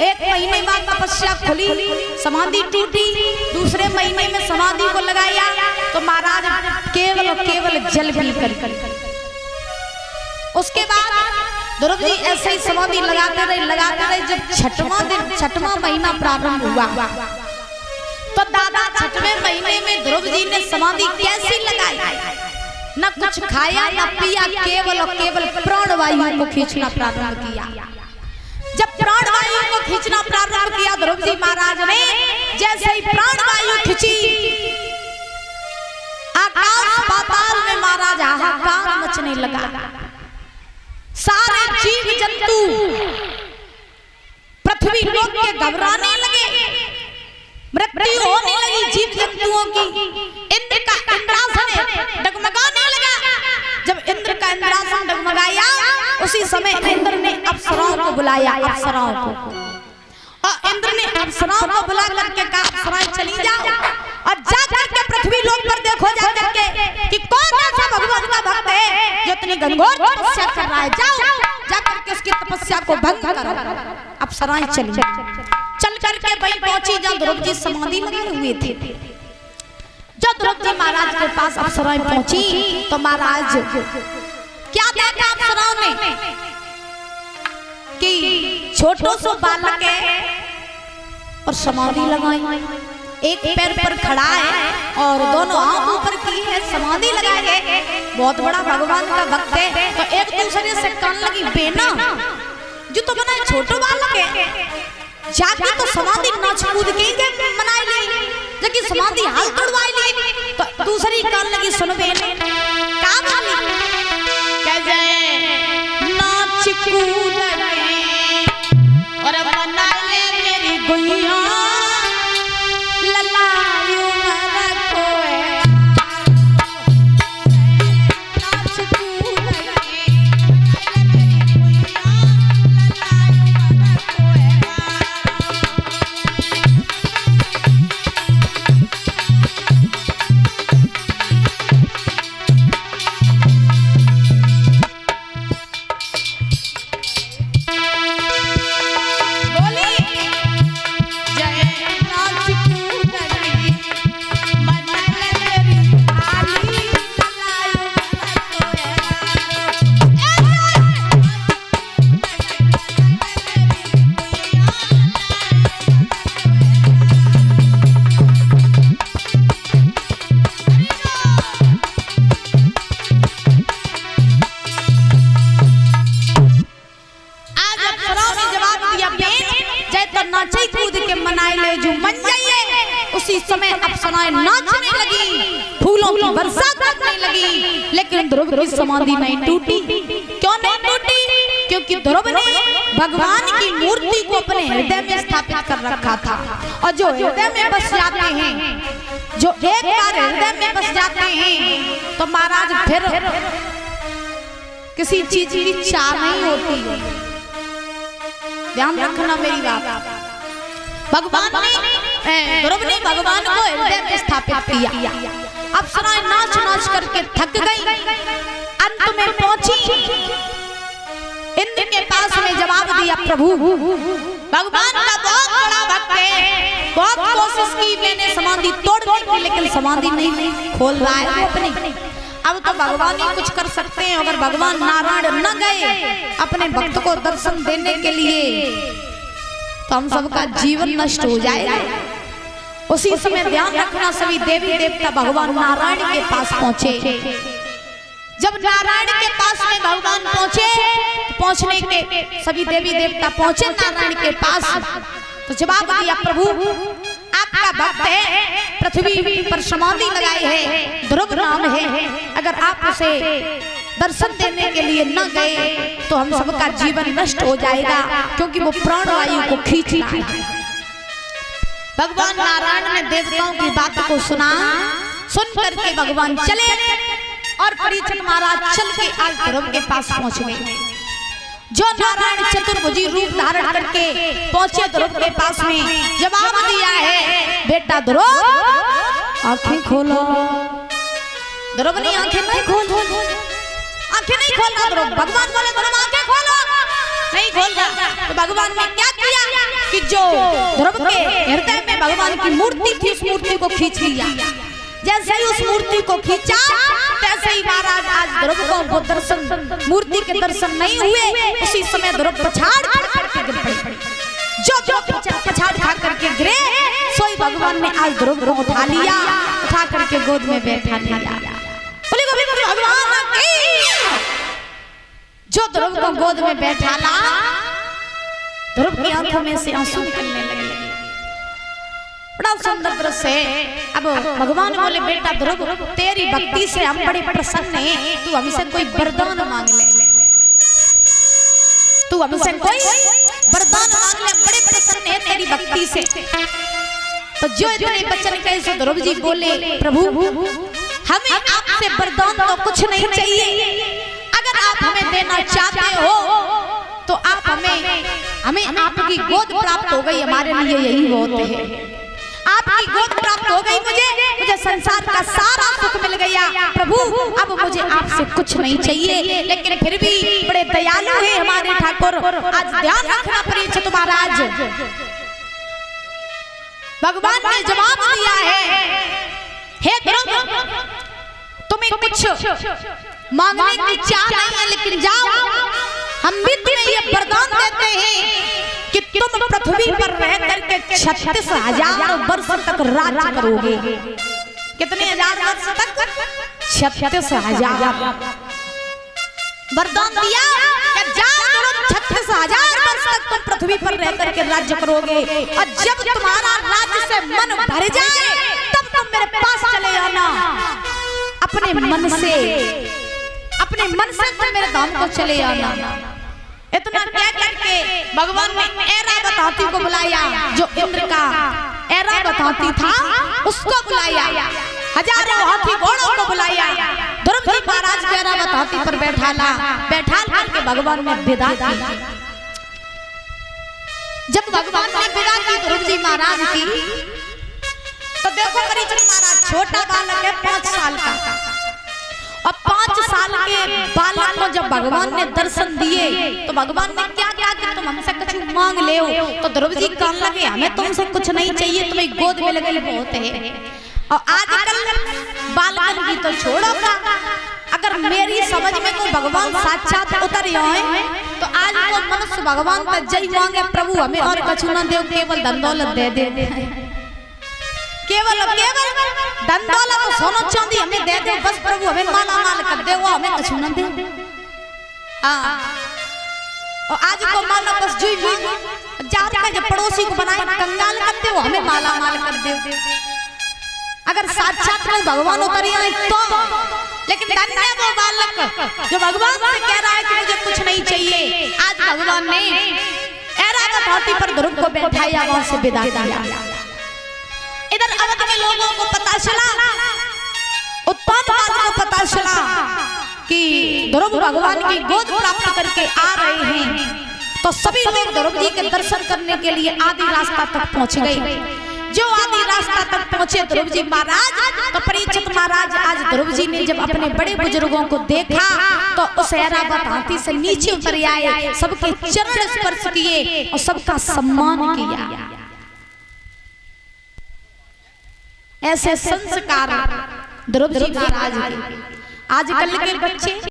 एक महीने बाद तपस्या खुली, समाधि टूटी। दूसरे महीने में समाधि को लगाया तो महाराज केवल जल पी कर। उसके बाद ध्रुव जी ऐसे ही समाधि लगाते रहे। जब छठवां महीना प्रारंभ हुआ तो दादा छठवें महीने में ध्रुव जी ने समाधि कैसी लगाई? न कुछ खाया न पिया, केवल प्राणवायु को खींचना प्रारंभ किया। जब प्राणवायु को खींचना प्रारंभ किया ध्रुव जी महाराज ने, जैसे ही प्राणवायु खींची, आकाश पाताल में महाराज हाहाकार मचने लगा। सारे जीव जंतु पृथ्वी लोक के घबराने लगे, मृत्यु होने लगी जीव जंतुओं की। इंद्र का इंद्रासन डगमगाने लगा। जब इंद्र का इंद्रासन डगमगाया, उसी समय इंद्र ने अप्सराओं को बुलाया, अप्सराओं को। और इंद्र ने अप्सराओं को बुला करके कहा, अप्सराएं चली जाओ और जा करके पृथ्वी लोक पर देखो जा करके कि कौन ऐसा भगवान का भक्त है जो इतनी घनघोर तपस्या कर रहा है। जाओ जा करके उसकी तपस्या को भंग करो। अप्सराएं चल करके वहीं पहुंची जहां ध्रुव जी समाधि लगाए हुए थे। जब ध्रुव जी महाराज के पास अप्सराएं पहुंची तो महाराज क्या देखा अप्सराओं ने कि छोटो सो बालक है और समाधि लगाई, एक पैर पर खड़ा है और दोनों हाथ ऊपर की है, समाधि लगाए है। बहुत बड़ा भगवान का भक्त है। तो एक दूसरे से कहने लगी, बेना जो तो बना छोटो बालक है, जाके तो समाधि नाच कूद के मनाई ली, जबकि समाधि हाल तोड़वाई ली। तो दूसरी कहने लगी, सुन बेने का बोली, कह जाए नाच कूद और मना ले मेरी गुइया ललायू रखो नाच कूद नाचने लगी, फूलों की वर्षा करने लगी। लेकिन ध्रुव की समाधि नहीं टूटी। क्यों नहीं टूटी? क्योंकि ध्रुव ने भगवान की मूर्ति को अपने हृदय में स्थापित कर रखा था। और जो हृदय में बस जाते हैं, जो एक बार हृदय में बस जाते हैं, तो महाराज फिर किसी चीज की चाह नहीं होती। ध्यान रखना मेरी बात। भगवान ने ध्रुव ने भगवान को हृदय में स्थापित किया। अप्सराएं नाच नाच करके थक गई। अंत में पहुंची इंद्र के पास में जवाब दिया, प्रभु भगवान का बहुत बड़ा भक्त है, बहुत कोशिश की मैंने समाधि तोड़ने की, लेकिन समाधि नहीं खोल रहा है अपनी। अब तो भगवान ही कुछ कर सकते हैं। अगर भगवान नारायण न गए अपने भक्त को दर्शन देने के लिए तो हम सबका जीवन नष्ट हो जाएगा। उसी समय ध्यान रखना, सभी देवी देवता भगवान नारायण के पास पहुंचे। जब नारायण के पास में भगवान पहुंचे, पहुंचने के सभी देवी देवता पहुंचे नारायण के पास, तो जवाब दिया, प्रभु आपका भक्त है, पृथ्वी पर समाधि लगाई है, ध्रुव नाम है, अगर आप उसे दर्शन देने के लिए न गए तो हम सबका जीवन नष्ट हो जाएगा, क्योंकि वो प्राणवायु को खींच रहा है। भगवान नारायण ने देवताओं की बात को सुना। सुन करके भगवान चले और परीक्षित महाराज चल के आज ध्रुव के पास पहुंच गए। जो नारायण चतुर्भुजी रूप धारण करके पहुंचे ध्रुव के पास में, जवाब दिया है, बेटा ध्रुव आंखें खोलो। ध्रुव ने आंखें नहीं खोली, आंखें नहीं खोल रहा ध्रुव। भगवान बोले ध्रुव आंखें खोलो, नहीं खोल रहा। तो भगवान ने क्या किया ध्रुव के हृदय में भगवान की मूर्ति थी, उस मूर्ति को खींच लिया। जैसे ही उस मूर्ति को खींचा तैसे ही महाराज आज ध्रुव को वो दर्शन, मूर्ति के दर्शन नहीं हुए। उसी समय ध्रुव पछाड़ करके गिर पड़े। जो पछाड़ खा करके गिरे, सोई भगवान ने आज ध्रुव को उठा लिया, उठा करके गोद में बैठा लिया। बोले गोविंद भगवान की। जो ध्रुव को गोद में बैठा ला, ध्रुव की आंखों में से आंसू निकलने लगे। बड़ा सुंदर दृश्य है। अब भगवान बोले बेटा ध्रुव, तेरी भक्ति से हम बड़े प्रसन्न हैं, तू हमसे कोई वरदान मांग ले। तू हमसे कोई वरदान मांग ले, बड़े प्रसन्न है तेरी भक्ति से। तो जो इतने बच्चन कहे सो ध्रुव जी बोले प्रभु हमें आपसे वरदान तो कुछ नहीं चाहिए, अगर आप हमें देना चाहते हो तो आप हमें आपकी गोद प्राप्त हो गई, हमारे लिए यही बहुत है। आपकी गोद प्राप्त हो गई, मुझे संसार का सारा सुख मिल गया प्रभु, अब मुझे आपसे कुछ नहीं चाहिए। लेकिन फिर भी बड़े दयालु हैं हमारे ठाकुर, आज ध्यान रखना परीक्षित महाराज। भगवान ने जवाब दिया है, हे ध्रुव तुम्हें कुछ मांगने की चाह नहीं है, लेकिन जाओ हम भी तुम्हें ये वरदान देते हैं कि तुम पृथ्वी पर रह करके 36,000 वर्ष तक राज्य करोगे। कितने हजार वर्ष तक? 36,000 वरदान दिया। जाओ 36,000 वर्ष तक तुम पृथ्वी पर रह करके राज्य करोगे, और जब तुम्हारा राज्य से मन भर जाए तब तुम मेरे पास चले आना। अपने मन से तुम मेरे धाम को चले आना। इतना कह करके भगवान ने ऐरावत हाथी को बुलाया, जो इंद्र का ऐरावत हाथी था उसको बुलाया, हजारों हाथी घोड़ों को बुलाया। ध्रुव जी महाराज के ऐरावत हाथी पर बैठा करके भगवान ने विदा की। जब भगवान ने विदा की ध्रुव जी महाराज की, तो देखो परीक्षित महाराज छोटा बालक है 5 साल का, और 5 साल के बालक को जब भगवान ने दर्शन दिए तो भगवान ने क्या क्या कि तुम हमसे कुछ मांग ले हो। तो ध्रुव जी कहने लगे हमें तुमसे कुछ नहीं चाहिए, तुम्हें गोद में लगी बहुत है। और आजकल बालकन की तो छोड़ोगा, अगर मेरी समझ में कोई भगवान साक्षात उतर आए तो आज वो मनुष्य भगवान का जय मांगे प्रभु हमें और कुछ न दे, केवल धन दौलत दे दे, केवल धन दौलत सोना चांदी हमें दे दो बस प्रभु, हमें माला माल कर दे, वो हमें कुछ न दे। और आज को माला बस जुई मांग जार का जो पड़ोसी को बनाए कंगाल कर दे, वो हमें माला माल कर दे। अगर साक्षात में भगवान उतर आए तो, लेकिन धन्य वो बालक जो भगवान से कह रहा है कि मुझे कुछ नहीं चाहिए। आज भगवान ने ऐरावत हाथी पर ध्रुव को बैठाया, वहां से विदा किया। इधर अवध के लोगों को पता चला, उत्पन्न को पता चला कि ध्रुव भगवान की गोद प्राप्त करके आ रहे हैं, तो सभी लोग ध्रुव जी के दर्शन करने के लिए आदि रास्ता तक पहुंच गए। जो आदि रास्ता तक पहुंचे ध्रुव जी महाराज, तो परीक्षित महाराज आज ध्रुव जी ने जब अपने बड़े बुजुर्गों को देखा तो उस ऐरावत हाथी से नीचे उतर आए, सबके चरण स्पर्श किए और सबका सम्मान किया। ऐसे संस्कार ध्रुव जी महाराज के। आजकल के बच्चे